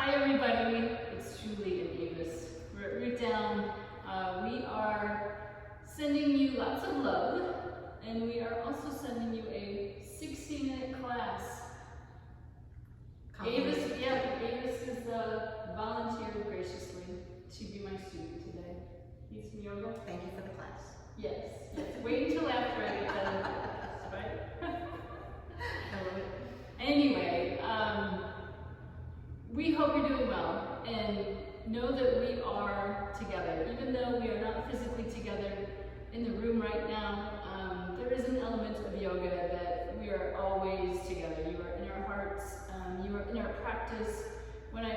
Hi everybody, it's Julie and Avis. We're at Root Down. We are sending you lots of love, and we are also sending you a 60-minute class. Avis has volunteered graciously to be my student today. Need some yoga? Thank you for the class. Yes. Wait until after I get done with the class, right? Anyway, we hope you're doing well, and know that we are together. Even though we are not physically together in the room right now, there is an element of yoga that we are always together. You are in our hearts, you are in our practice. When I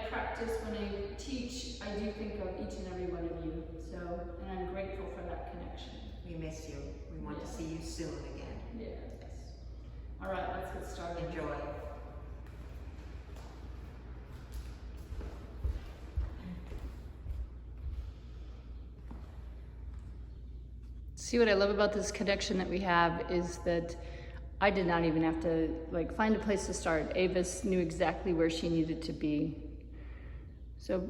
teach, I do think of each and every one of you. So, and I'm grateful for that connection. We miss you. We want to see you soon again. Yes. All right, let's get started. Enjoy. See, what I love about this connection that we have is that I did not even have to find a place to start. Avis knew exactly where she needed to be. So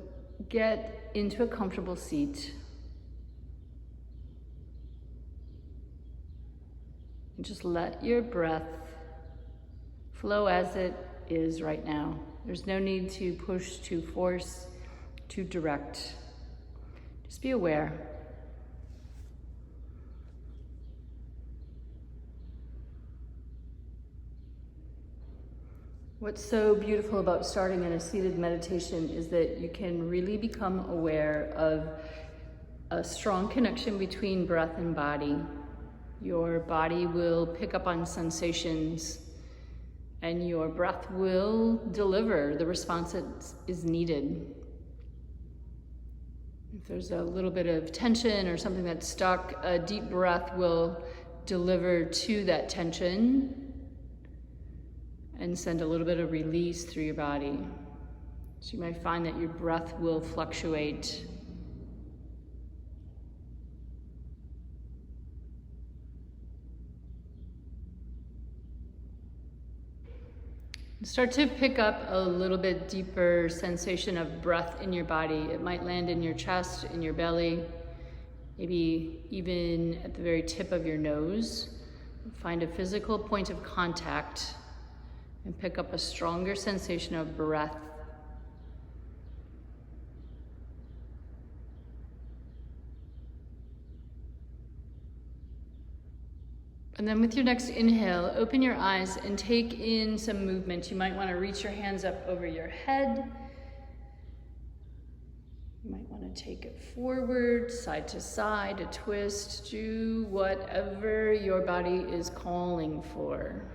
get into a comfortable seat. And just let your breath flow as it is right now. There's no need to push, to force, to direct. Just be aware. What's so beautiful about starting in a seated meditation is that you can really become aware of a strong connection between breath and body. Your body will pick up on sensations, and your breath will deliver the response that is needed. If there's a little bit of tension or something that's stuck, a deep breath will deliver to that tension and send a little bit of release through your body. So you might find that your breath will fluctuate. Start to pick up a little bit deeper sensation of breath in your body. It might land in your chest, in your belly, maybe even at the very tip of your nose. Find a physical point of contact and pick up a stronger sensation of breath. And then with your next inhale, open your eyes and take in some movement. You might want to reach your hands up over your head. You might want to take it forward, side to side, a twist. Do whatever your body is calling for.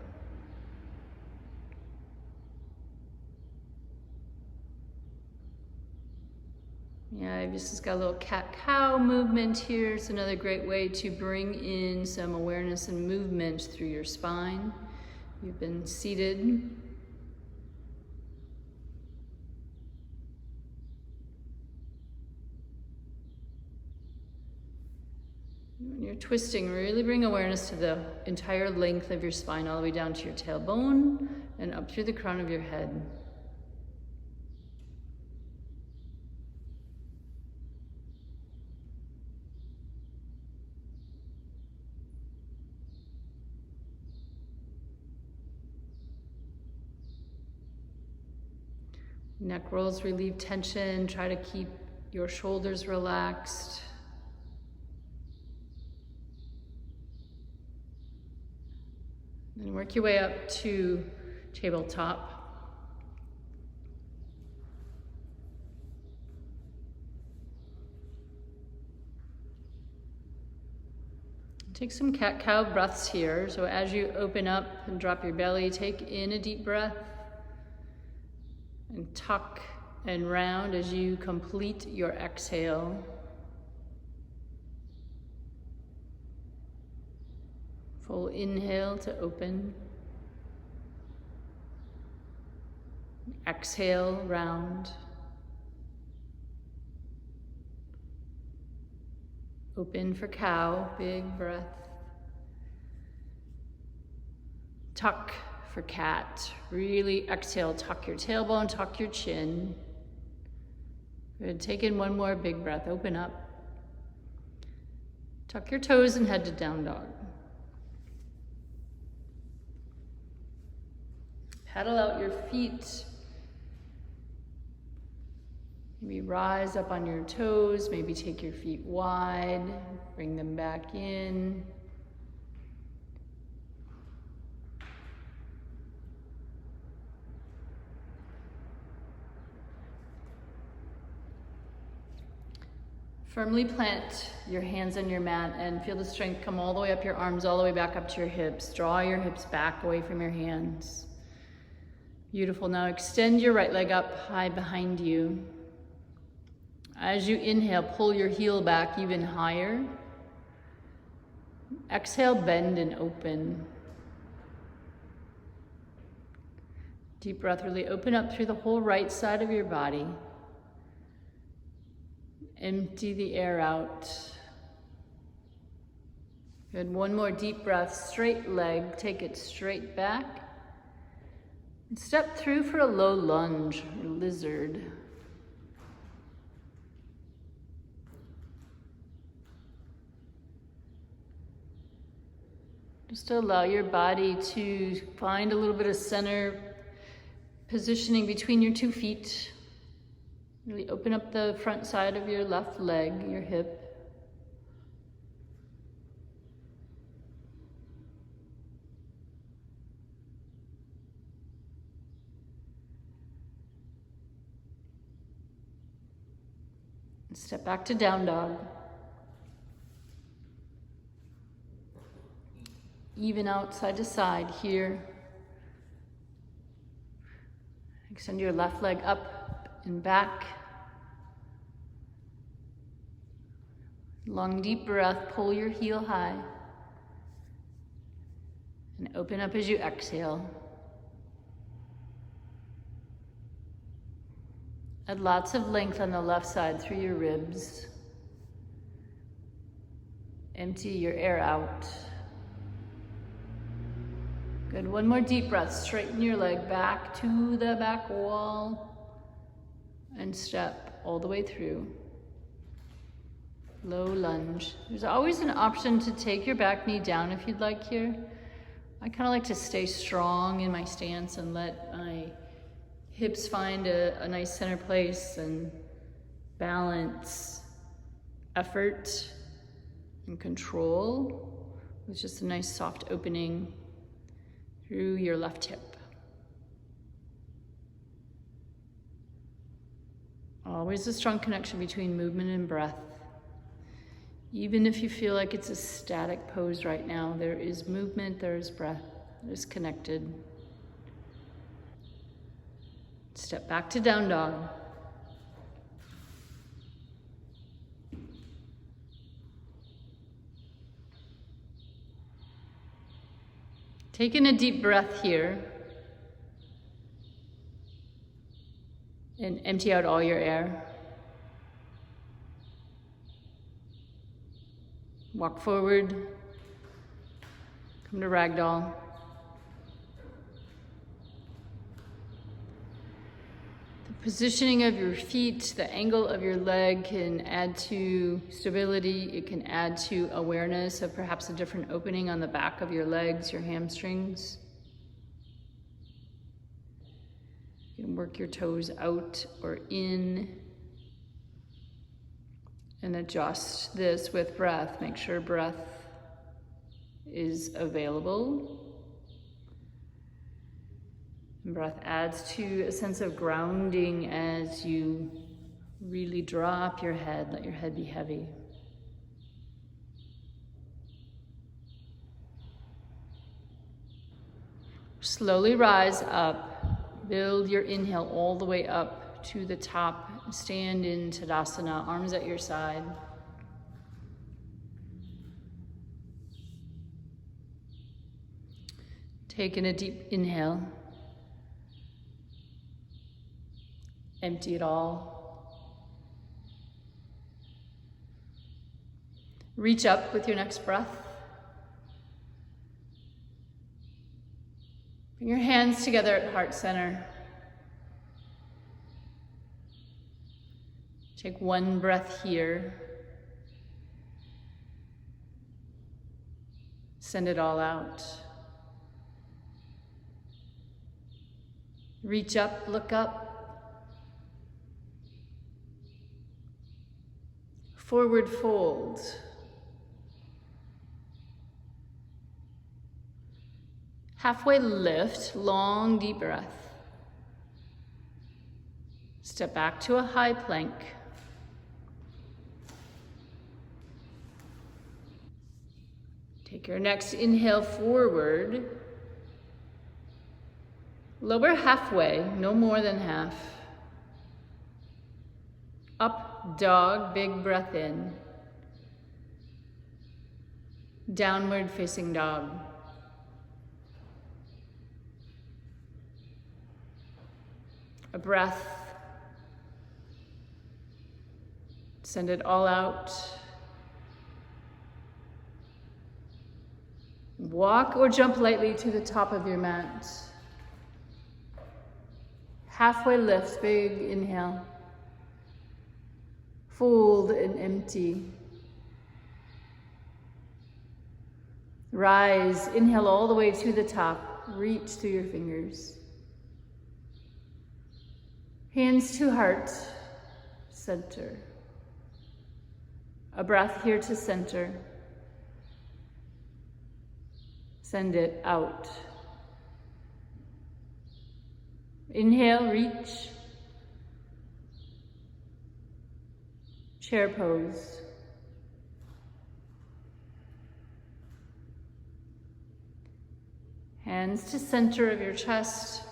Yeah, this has got a little cat-cow movement here. It's another great way to bring in some awareness and movement through your spine. You've been seated. When you're twisting, really bring awareness to the entire length of your spine, all the way down to your tailbone and up through the crown of your head. Neck rolls relieve tension. Try to keep your shoulders relaxed. Then work your way up to tabletop. Take some cat-cow breaths here. So as you open up and drop your belly, take in a deep breath. And tuck and round as you complete your exhale. Full inhale to open. Exhale, round. Open for cow, big breath. Tuck for cat. Really exhale, tuck your tailbone, tuck your chin. Good. Take in one more big breath. Open up. Tuck your toes and head to down dog. Paddle out your feet. Maybe rise up on your toes. Maybe take your feet wide. Bring them back in. Firmly plant your hands on your mat and feel the strength come all the way up your arms, all the way back up to your hips. Draw your hips back away from your hands. Beautiful. Now extend your right leg up high behind you. As you inhale, pull your heel back even higher. Exhale, bend and open. Deep breath, really open up through the whole right side of your body. Empty the air out. Good. One more deep breath. Straight leg. Take it straight back. And step through for a low lunge or lizard. Just allow your body to find a little bit of center positioning between your 2 feet. Really open up the front side of your left leg, your hip. And step back to down dog. Even out side to side here. Extend your left leg up and back. Long, deep breath, pull your heel high. And open up as you exhale. Add lots of length on the left side through your ribs. Empty your air out. Good. One more deep breath. Straighten your leg back to the back wall and step all the way through. Low lunge. There's always an option to take your back knee down if you'd like here. I kind of like to stay strong in my stance and let my hips find a nice center place and balance effort and control with just a nice soft opening through your left hip. Always a strong connection between movement and breath. Even if you feel like it's a static pose right now, there is movement, there is breath, it is connected. Step back to down dog. Take in a deep breath here and empty out all your air. Walk forward, come to ragdoll. The positioning of your feet, the angle of your leg can add to stability. It can add to awareness of perhaps a different opening on the back of your legs, your hamstrings. You can work your toes out or in. And adjust this with breath. Make sure breath is available. And breath adds to a sense of grounding as you really drop your head. Let your head be heavy. Slowly rise up. Build your inhale all the way up to the top. Stand in Tadasana, arms at your side. Take in a deep inhale. Empty it all. Reach up with your next breath. Bring your hands together at heart center. Take one breath here. Send it all out. Reach up, look up. Forward fold. Halfway lift, long deep breath. Step back to a high plank. Take your next inhale forward. Lower halfway, no more than half. Up dog, big breath in. Downward facing dog. A breath. Send it all out. Walk or jump lightly to the top of your mat. Halfway lift, big inhale. Fold and empty. Rise, inhale all the way to the top. Reach through your fingers. Hands to heart, center. A breath here to center. Send it out. Inhale, reach. Chair pose. Hands to center of your chest.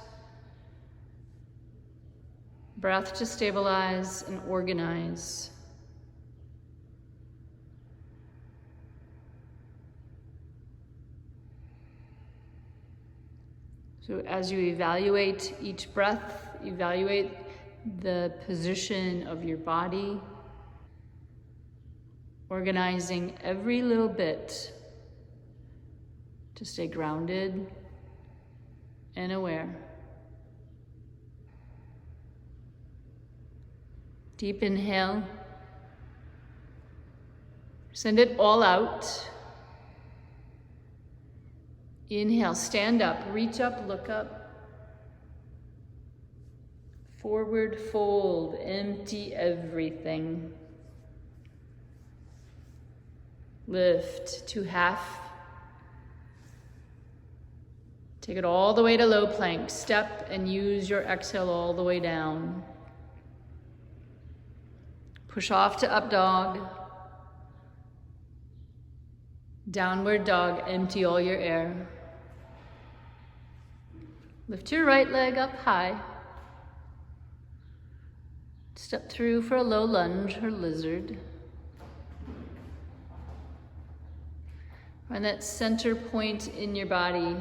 Breath to stabilize and organize. So as you evaluate each breath, evaluate the position of your body, organizing every little bit to stay grounded and aware. Deep inhale. Send it all out. Inhale, stand up, reach up, look up. Forward fold, empty everything. Lift to half. Take it all the way to low plank. Step and use your exhale all the way down. Push off to up dog. Downward dog, empty all your air. Lift your right leg up high. Step through for a low lunge or lizard. Find that center point in your body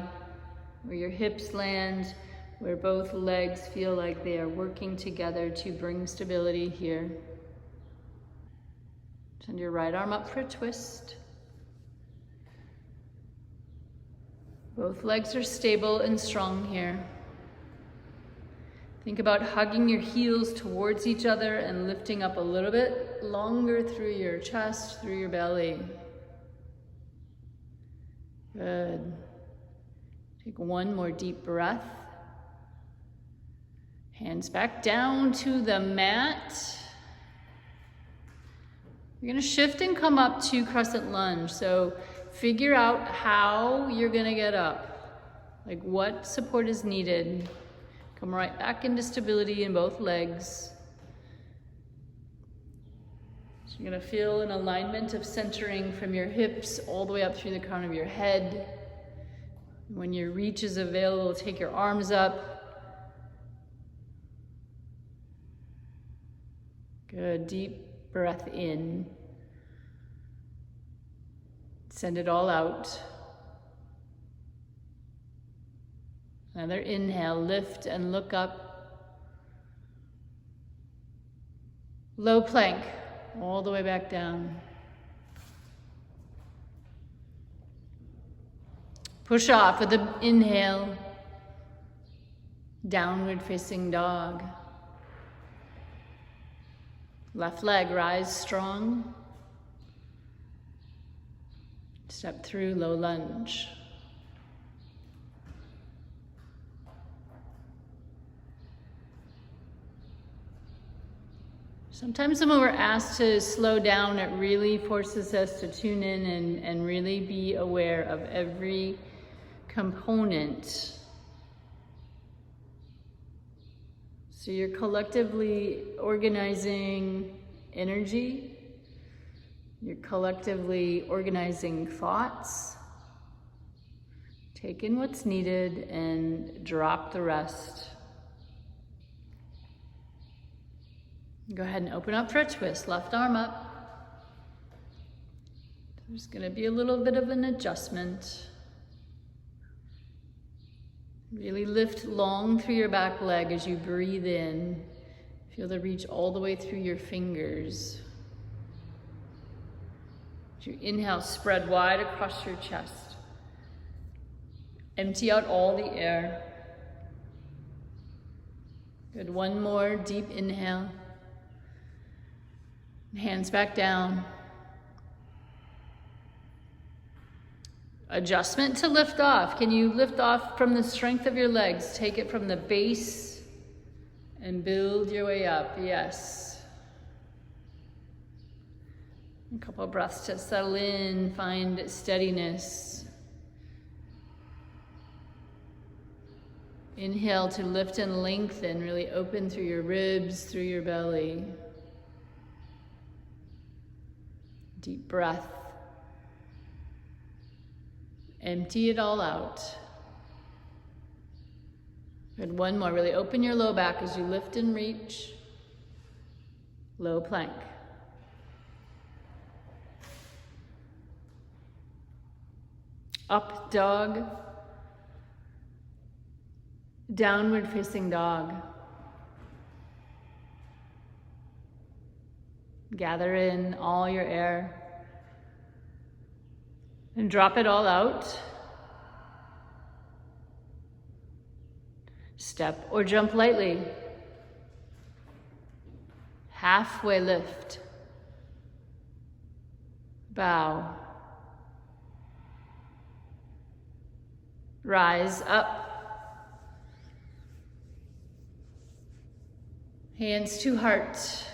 where your hips land, where both legs feel like they are working together to bring stability here. Send your right arm up for a twist. Both legs are stable and strong here. Think about hugging your heels towards each other and lifting up a little bit longer through your chest, through your belly. Good. Take one more deep breath. Hands back down to the mat. You're gonna shift and come up to crescent lunge. So figure out how you're gonna get up. Like what support is needed. Come right back into stability in both legs. So you're gonna feel an alignment of centering from your hips all the way up through the crown of your head. When your reach is available, take your arms up. Good, deep breath in. Send it all out. Another inhale, lift and look up. Low plank, all the way back down. Push off with the inhale. Downward facing dog. Left leg, rise strong. Step through low lunge. Sometimes when we're asked to slow down, it really forces us to tune in and really be aware of every component. So you're collectively organizing energy, you're collectively organizing thoughts. Take in what's needed and drop the rest. Go ahead and open up for a twist. Left arm up. There's going to be a little bit of an adjustment. Really lift long through your back leg as you breathe in. Feel the reach all the way through your fingers. As you inhale, spread wide across your chest. Empty out all the air. Good. One more deep inhale. Hands back down. Adjustment to lift off. Can you lift off from the strength of your legs? Take it from the base and build your way up. Yes. A couple of breaths to settle in, find steadiness. Inhale to lift and lengthen, really open through your ribs, through your belly. Deep breath. Empty it all out. Good. One more. Really open your low back as you lift and reach. Low plank. Up dog. Downward facing dog. Gather in all your air and drop it all out. Step or jump lightly. Halfway lift. Bow. Rise up. Hands to heart.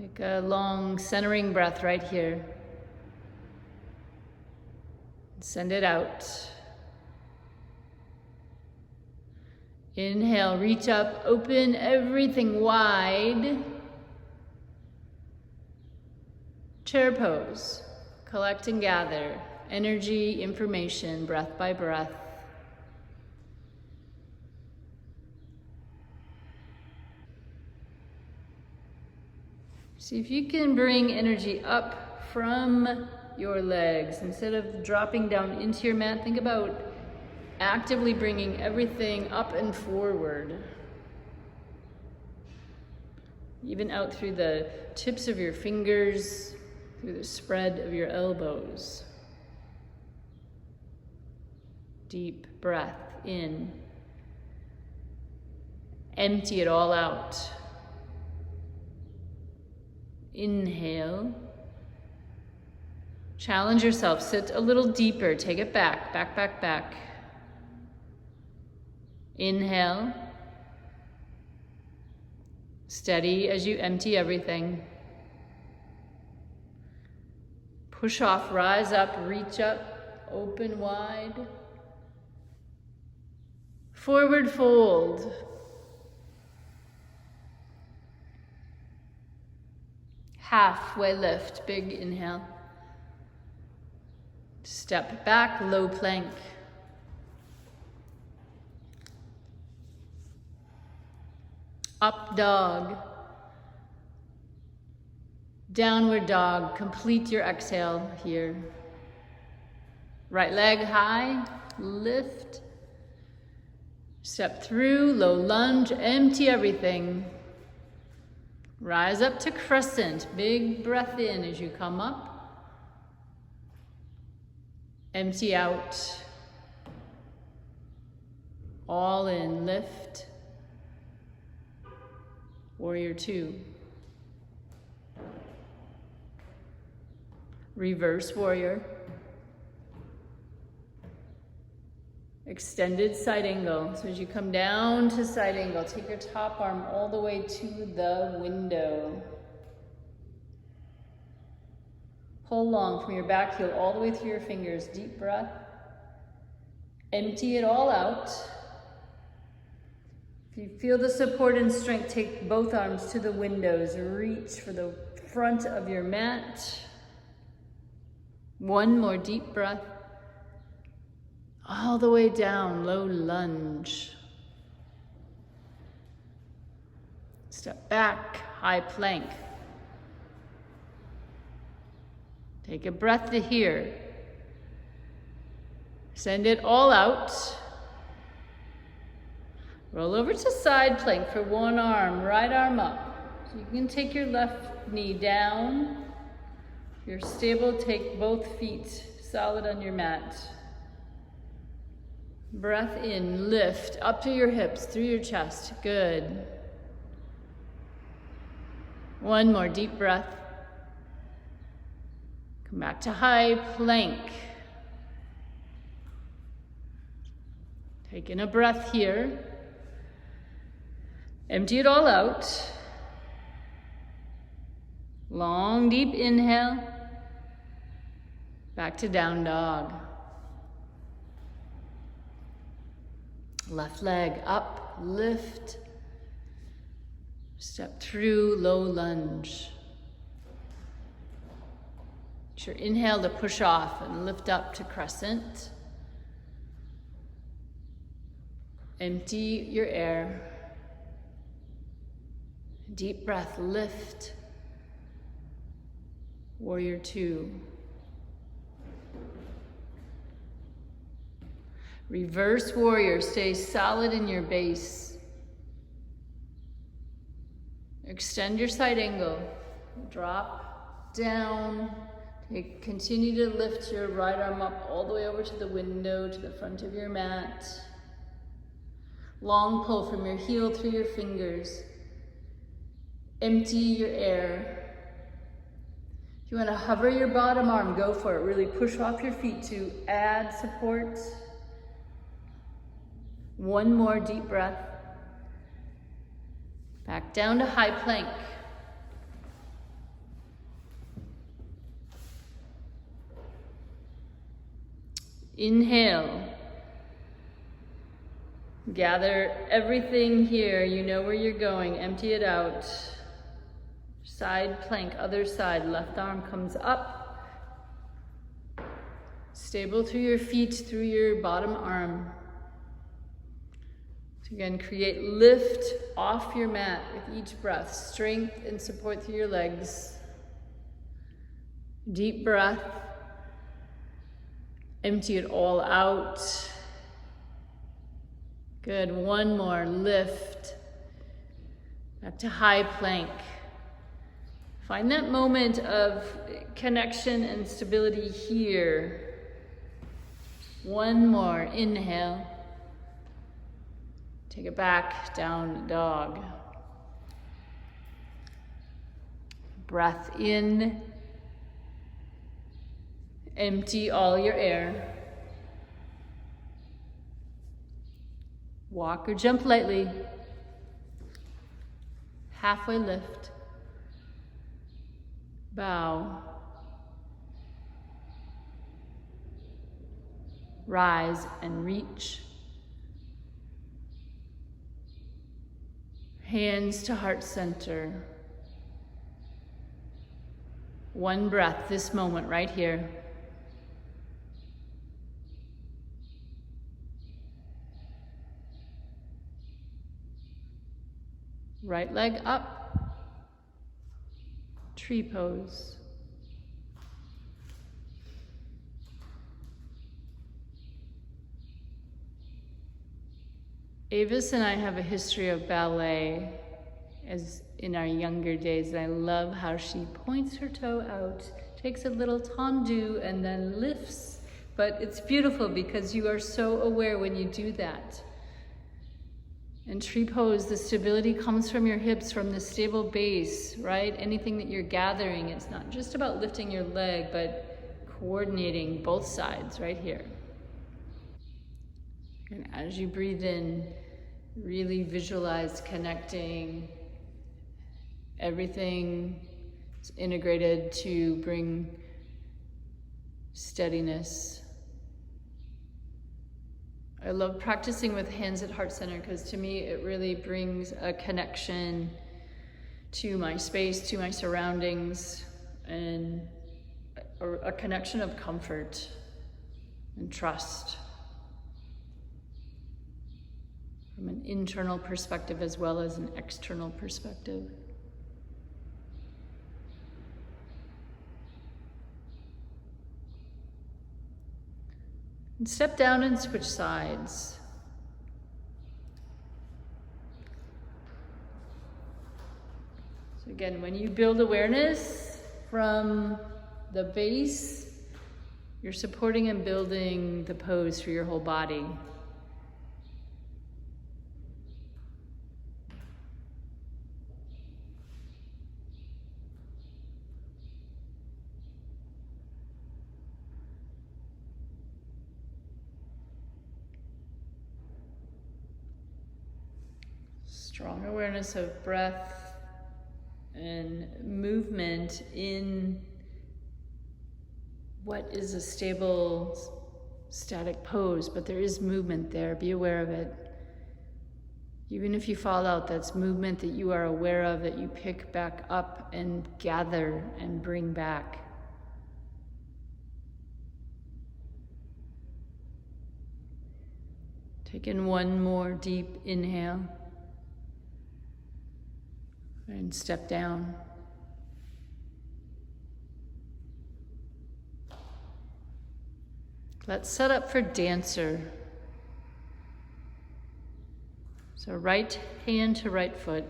Take a long centering breath right here. Send it out. Inhale, reach up, open everything wide. Chair pose. Collect and gather. Energy, information, breath by breath. See if you can bring energy up from your legs. Instead of dropping down into your mat, think about actively bringing everything up and forward. Even out through the tips of your fingers, through the spread of your elbows. Deep breath in. Empty it all out. Inhale. Challenge yourself. Sit a little deeper. Take it back, back, back, back. Inhale. Steady as you empty everything. Push off, rise up, reach up, open wide. Forward fold. Halfway lift, big inhale. Step back, low plank. Up dog. Downward dog. Complete your exhale here. Right leg high, lift. Step through, low lunge, empty everything. Rise up to crescent. Big breath in as you come up. Empty out. All in, lift. Warrior two. Reverse warrior. Extended side angle. So as you come down to side angle, take your top arm all the way to the window. Pull long from your back heel all the way through your fingers. Deep breath. Empty it all out. If you feel the support and strength, take both arms to the windows. Reach for the front of your mat. One more deep breath. All the way down, low lunge. Step back, high plank. Take a breath to here. Send it all out. Roll over to side plank for one arm, right arm up. So you can take your left knee down. If you're stable, take both feet solid on your mat. Breath in, lift up to your hips, through your chest. Good. One more deep breath. Come back to high plank. Take in a breath here. Empty it all out. Long, deep inhale. Back to down dog. Left leg up, lift. Step through, low lunge. It's your inhale to push off and lift up to crescent. Empty your air. Deep breath, lift. Warrior two. Reverse warrior, stay solid in your base. Extend your side angle. Drop down. Continue to lift your right arm up all the way over to the window, to the front of your mat. Long pull from your heel through your fingers. Empty your air. If you want to hover your bottom arm, go for it. Really push off your feet to add support. One more deep breath. Back down to high plank. Inhale. Gather everything here. You know where you're going. Empty it out. Side plank, other side. Left arm comes up. Stable through your feet, through your bottom arm. So again, create lift off your mat with each breath. Strength and support through your legs. Deep breath. Empty it all out. Good, one more, lift. Back to high plank. Find that moment of connection and stability here. One more, inhale. Take it back, down dog. Breath in. Empty all your air. Walk or jump lightly. Halfway lift. Bow. Rise and reach. Hands to heart center. One breath, this moment right here. Right leg up, tree pose. Avis and I have a history of ballet as in our younger days. I love how she points her toe out, takes a little tendu and then lifts. But it's beautiful because you are so aware when you do that. In tree pose, the stability comes from your hips, from the stable base, right? Anything that you're gathering, it's not just about lifting your leg, but coordinating both sides right here. And as you breathe in, really visualize connecting. Everything is integrated to bring steadiness. I love practicing with hands at heart center because to me it really brings a connection to my space, to my surroundings, and a connection of comfort and trust from an internal perspective as well as an external perspective. And step down and switch sides. So again, when you build awareness from the base, you're supporting and building the pose for your whole body. Strong awareness of breath and movement in what is a stable, static pose, but there is movement there. Be aware of it. Even if you fall out, that's movement that you are aware of, that you pick back up and gather and bring back. Take in one more deep inhale. And step down. Let's set up for dancer. So right hand to right foot.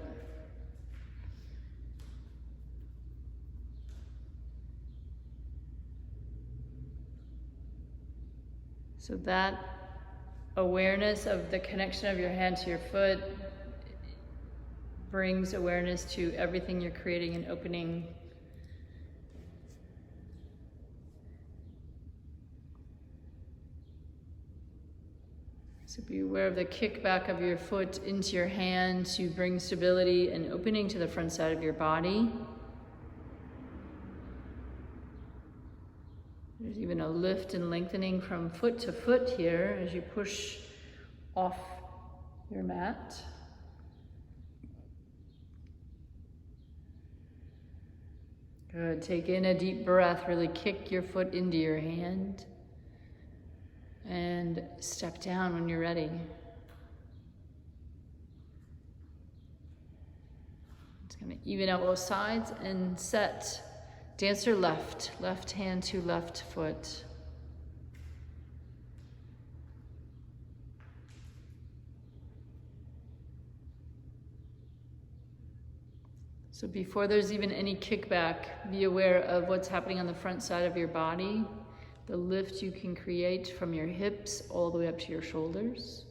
So that awareness of the connection of your hand to your foot brings awareness to everything you're creating and opening. So be aware of the kickback of your foot into your hand to bring stability and opening to the front side of your body. There's even a lift and lengthening from foot to foot here as you push off your mat. Good. Take in a deep breath. Really kick your foot into your hand. And step down when you're ready. It's going to even out both sides and set. Dancer left. Left hand to left foot. So before there's even any kickback, be aware of what's happening on the front side of your body, the lift you can create from your hips all the way up to your shoulders.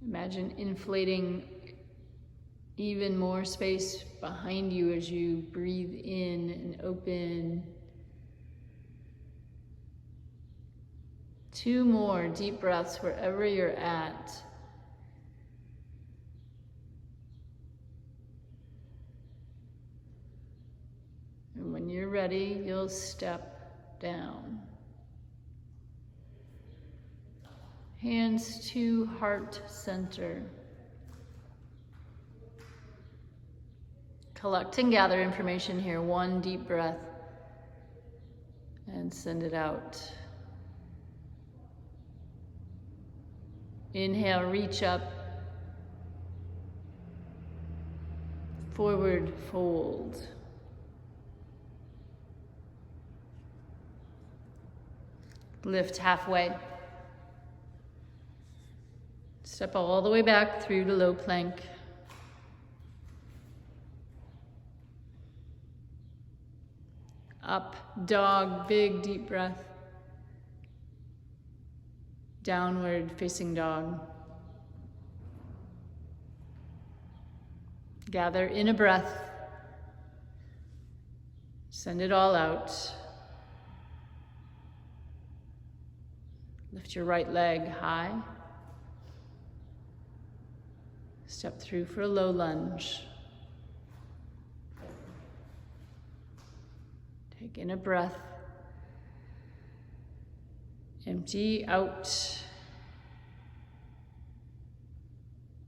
Imagine inflating even more space behind you as you breathe in and open. 2 more deep breaths wherever you're at. And when you're ready, you'll step down. Hands to heart center. Collect and gather information here. 1 deep breath. And send it out. Inhale, reach up. Forward fold. Lift halfway. Step all the way back through to low plank. Up, dog, big deep breath. Downward facing dog. Gather in a breath. Send it all out. Lift your right leg high. Step through for a low lunge. Take in a breath. Empty out.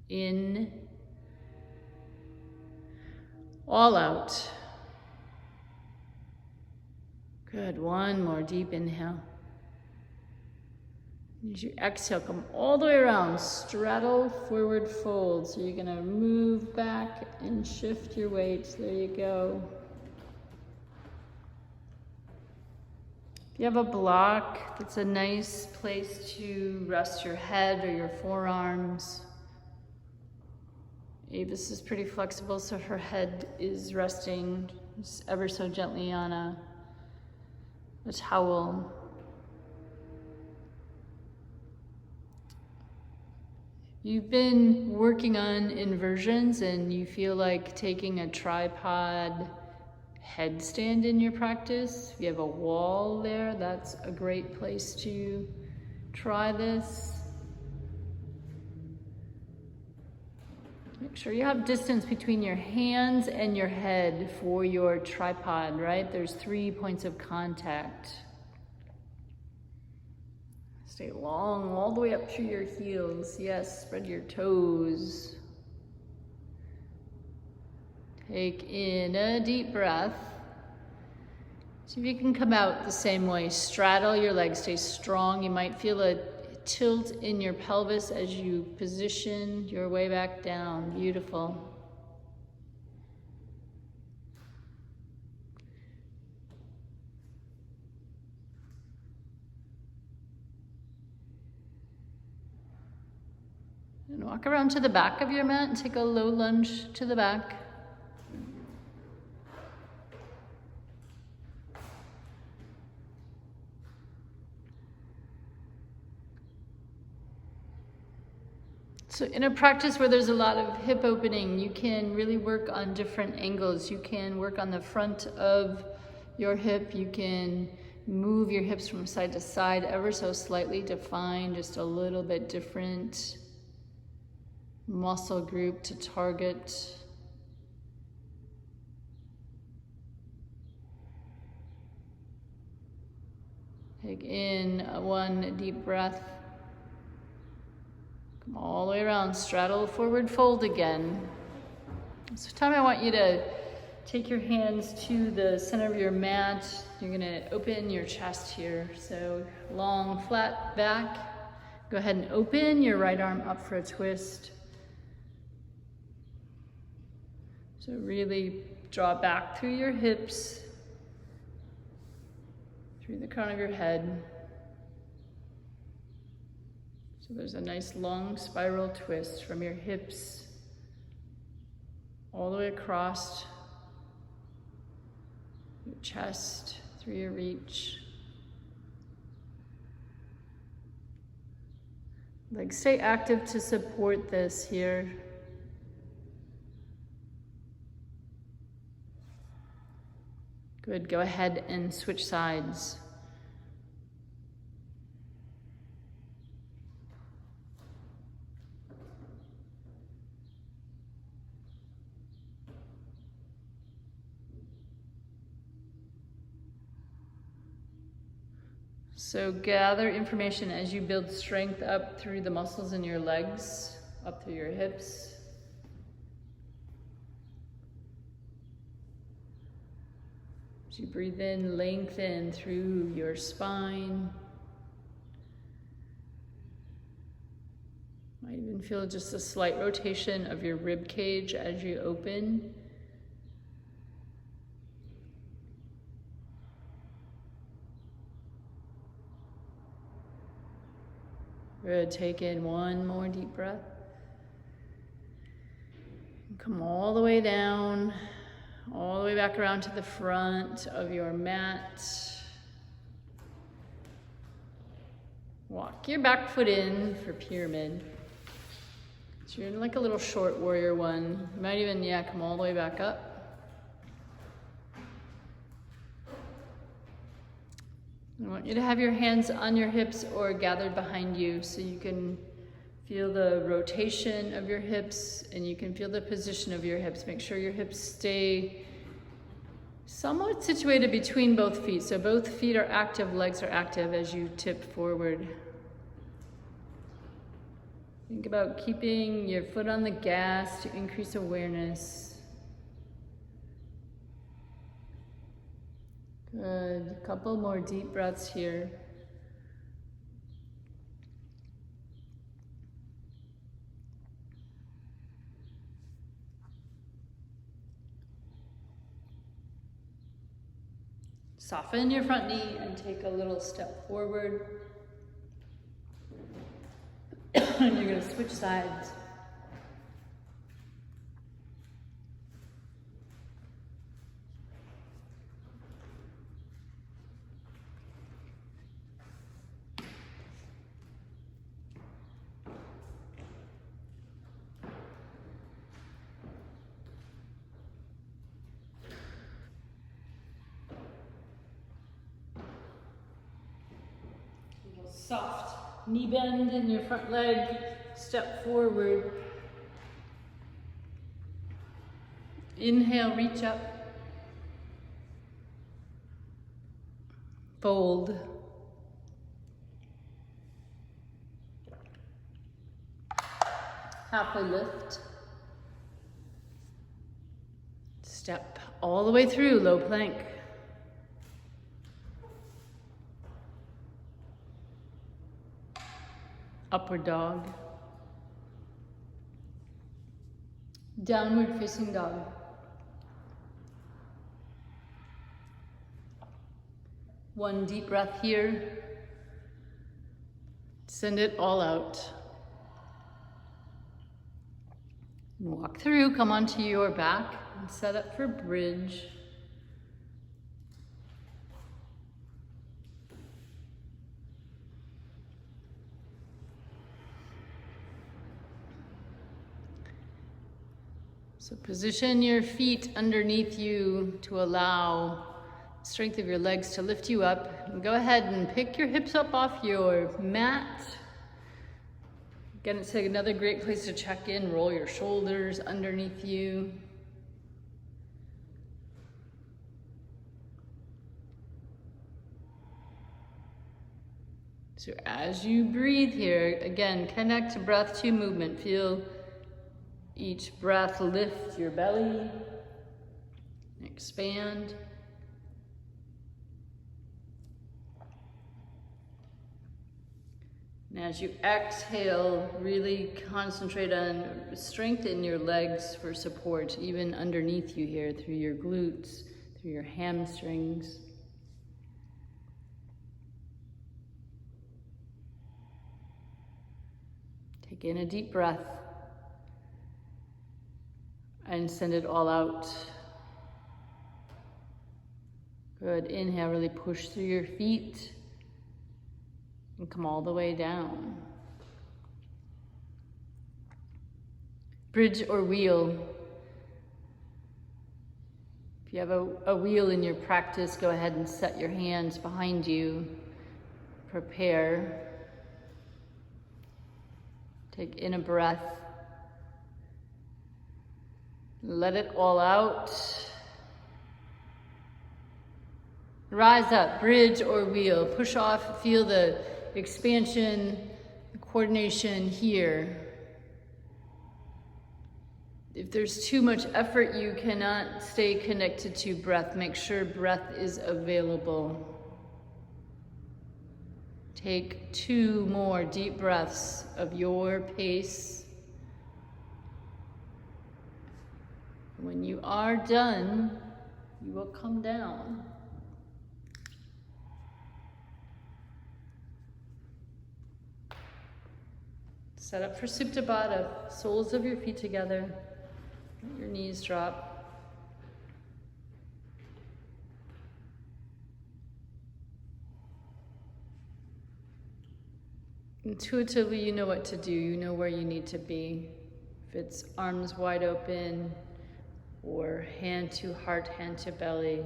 In. All out. Good. One more deep inhale. As you exhale, come all the way around. Straddle, forward fold. So you're going to move back and shift your weight. There you go. If you have a block, it's a nice place to rest your head or your forearms. Avis is pretty flexible, so her head is resting just ever so gently on a towel. You've been working on inversions and you feel like taking a tripod headstand in your practice. If you have a wall there, that's a great place to try this. Make sure you have distance between your hands and your head for your tripod, right? There's 3 points of contact. Stay long all the way up through your heels. Yes, spread your toes. Take in a deep breath. See if you can come out the same way. Straddle your legs, stay strong. You might feel a tilt in your pelvis as you position your way back down. Beautiful. And walk around to the back of your mat and take a low lunge to the back. So in a practice where there's a lot of hip opening, you can really work on different angles. You can work on the front of your hip. You can move your hips from side to side ever so slightly to find just a little bit different muscle group to target. Take in one deep breath. Come all the way around, straddle, forward fold again. So time I want you to take your hands to the center of your mat. You're gonna open your chest here. So long, flat back. Go ahead and open your right arm up for a twist. So really draw back through your hips, through the crown of your head. So there's a nice long spiral twist from your hips all the way across your chest, through your reach. Like, stay active to support this here. Good, go ahead and switch sides. So gather information as you build strength up through the muscles in your legs, up through your hips. As you breathe in, lengthen through your spine. Might even feel just a slight rotation of your rib cage as you open. Good, take in one more deep breath. And come all the way down, All the way back around to the front of your mat. Walk your back foot in for pyramid. So you're in like a little short warrior one. You might even, come all the way back up. I want you to have your hands on your hips or gathered behind you so you can feel the rotation of your hips and you can feel the position of your hips. Make sure your hips stay somewhat situated between both feet. So both feet are active, legs are active as you tip forward. Think about keeping your foot on the gas to increase awareness. Good. A couple more deep breaths here. Soften your front knee and take a little step forward. And you're going to switch sides. Soft knee bend in your front leg, step forward. Inhale, reach up. Fold. Halfway lift. Step all the way through, low plank. Upward dog. Downward facing dog. One deep breath here. Send it all out. Walk through, come onto your back and set up for bridge. So position your feet underneath you to allow the strength of your legs to lift you up. And go ahead and pick your hips up off your mat. Again, it's another great place to check in. Roll your shoulders underneath you. So as you breathe here, again, connect breath to movement. Feel each breath lift your belly, expand. And as you exhale, really concentrate on strengthen your legs for support, even underneath you here, through your glutes, through your hamstrings. Take in a deep breath. And send it all out. Good. Inhale, really push through your feet and come all the way down. Bridge or wheel. If you have a wheel in your practice, go ahead and set your hands behind you. Prepare. Take in a breath. Let it all out. Rise up, bridge or wheel. Push off, feel the expansion, the coordination here. If there's too much effort, you cannot stay connected to breath. Make sure breath is available. Take 2 more deep breaths of your pace. When you are done, you will come down. Set up for Supta Baddha, soles of your feet together, let your knees drop. Intuitively, you know what to do. You know where you need to be. If it's arms wide open or hand to heart, hand to belly.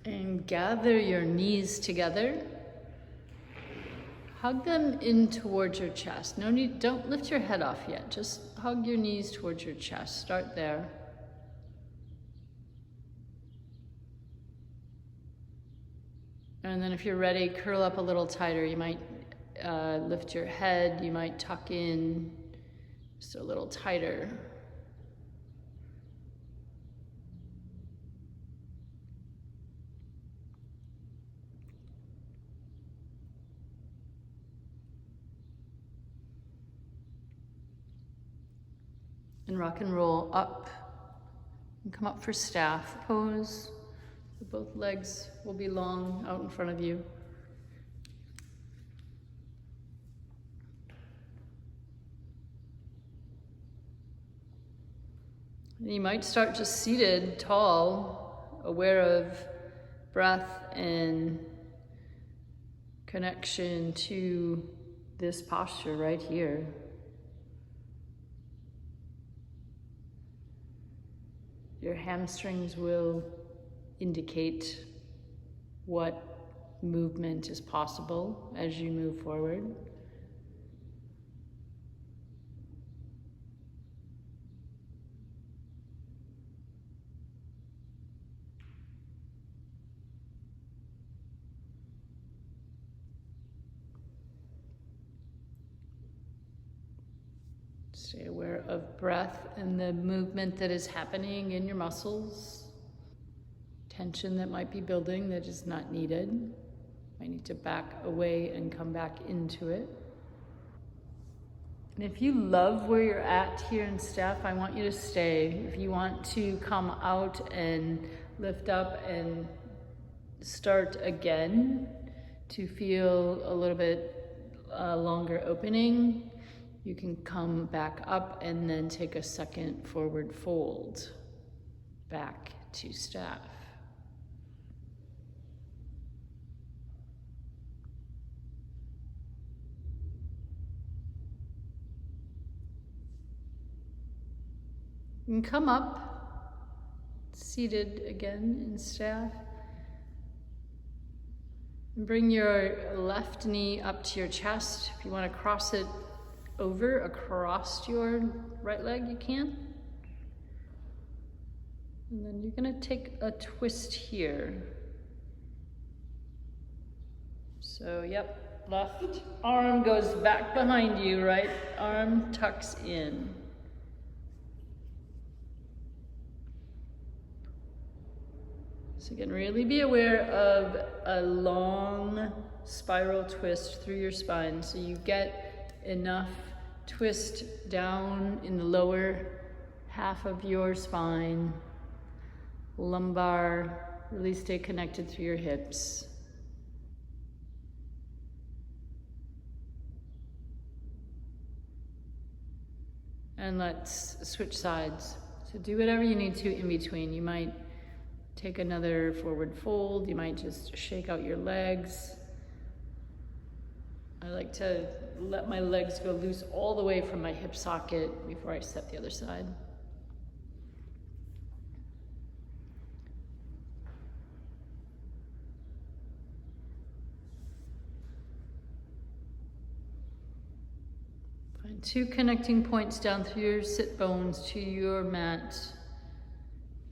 And gather your knees together. Hug them in towards your chest. No need, don't lift your head off yet. Just hug your knees towards your chest. Start there. And then if you're ready, curl up a little tighter. You might lift your head. You might tuck in just a little tighter. And rock and roll up and come up for staff pose. So both legs will be long out in front of you. And you might start just seated, tall, aware of breath and connection to this posture right here. Your hamstrings will indicate what movement is possible as you move forward. Stay aware of breath and the movement that is happening in your muscles. Tension that might be building that is not needed. Might need to back away and come back into it. And if you love where you're at here in staff, I want you to stay. If you want to come out and lift up and start again to feel a little bit longer opening, you can come back up and then take a second forward fold back to staff. You can come up, seated again in staff. And bring your left knee up to your chest. If you want to cross it over across your right leg, you can. And then you're going to take a twist here. So, yep, left arm goes back behind you, right arm tucks in. So you can really be aware of a long spiral twist through your spine so you get enough twist down in the lower half of your spine, lumbar, really stay connected through your hips. And let's switch sides. So do whatever you need to in between. You might take another forward fold, you might just shake out your legs. I like to let my legs go loose all the way from my hip socket before I step the other side. Find 2 connecting points down through your sit bones to your mat.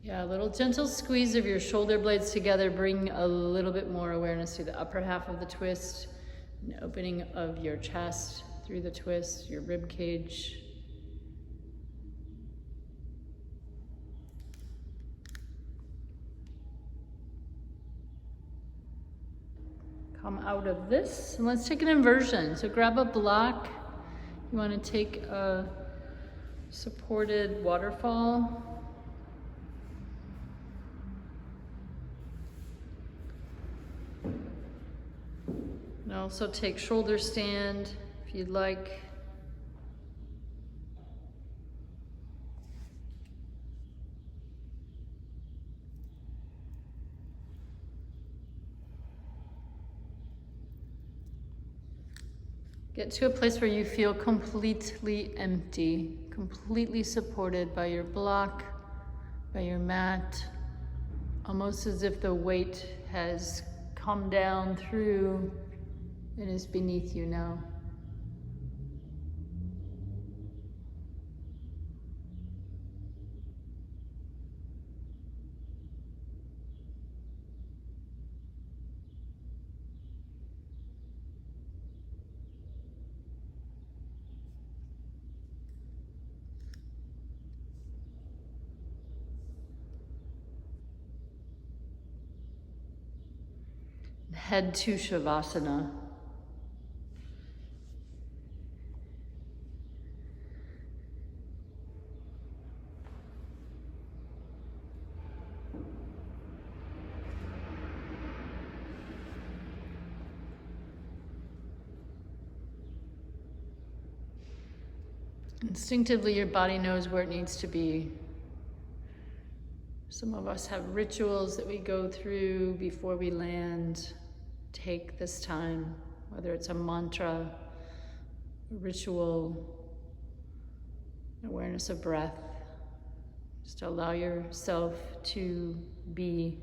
Yeah, a little gentle squeeze of your shoulder blades together. Bring a little bit more awareness to the upper half of the twist. An opening of your chest through the twist, your rib cage. Come out of this, and let's take an inversion. So grab a block. You want to take a supported waterfall. also take shoulder stand if you'd like. Get to a place where you feel completely empty, completely supported by your block, by your mat, almost as if the weight has come down through and is beneath you now. Head to Shavasana. Instinctively, your body knows where it needs to be. Some of us have rituals that we go through before we land. Take this time, whether it's a mantra, a ritual, awareness of breath. Just allow yourself to be.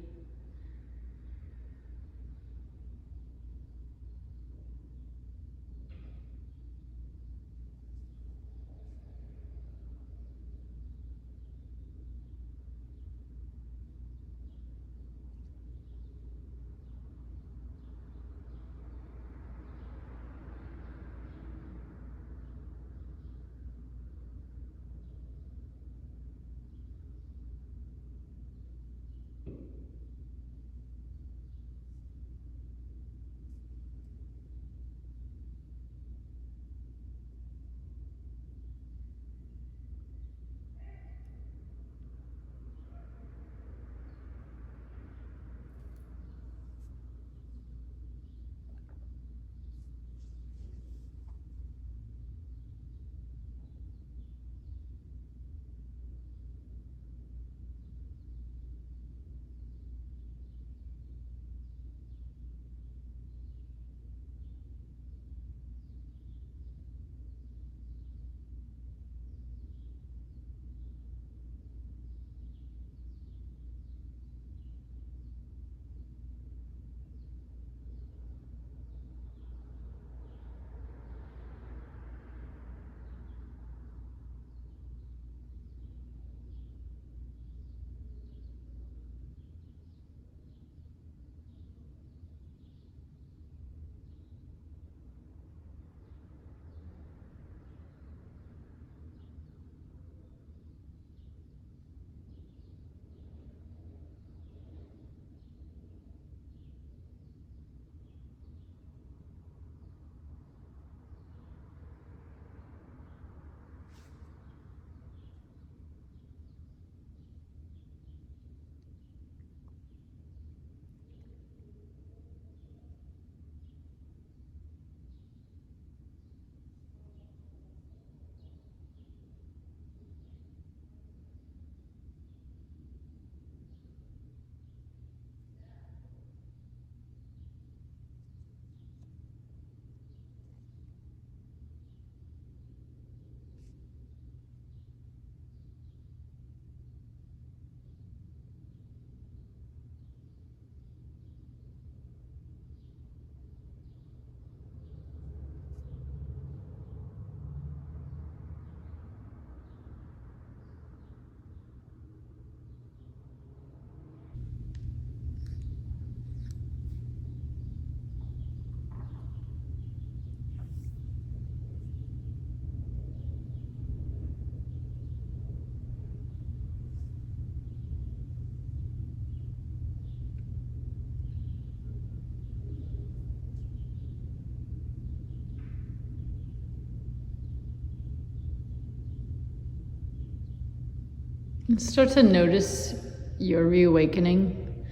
And start to notice your reawakening.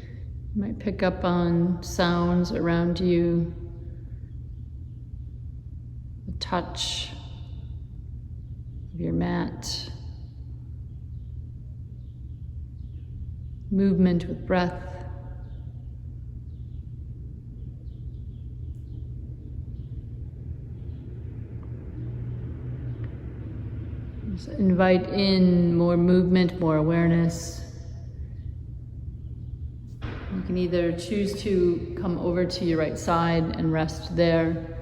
You might pick up on sounds around you, touch of your mat. Movement with breath. Just invite in more movement, more awareness. You can either choose to come over to your right side and rest there,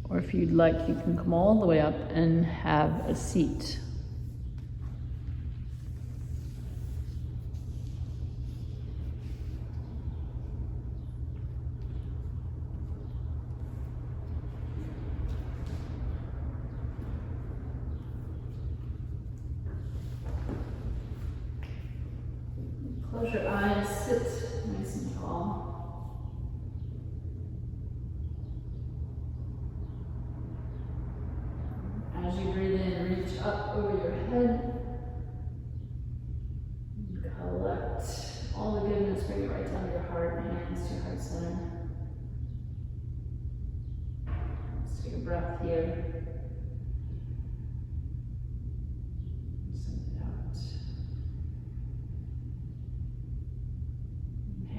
or if you'd like, you can come all the way up and have a seat. Close your eyes, sit nice and tall. As you breathe in, reach up over your head. Collect all the goodness, bring it right down to your heart, hands to your heart center. Let's take a breath here. Send it out.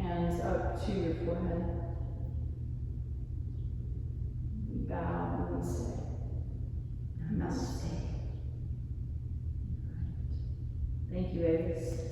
Hands up to your forehead. We bow and we say, Namaste. Thank you, Avis.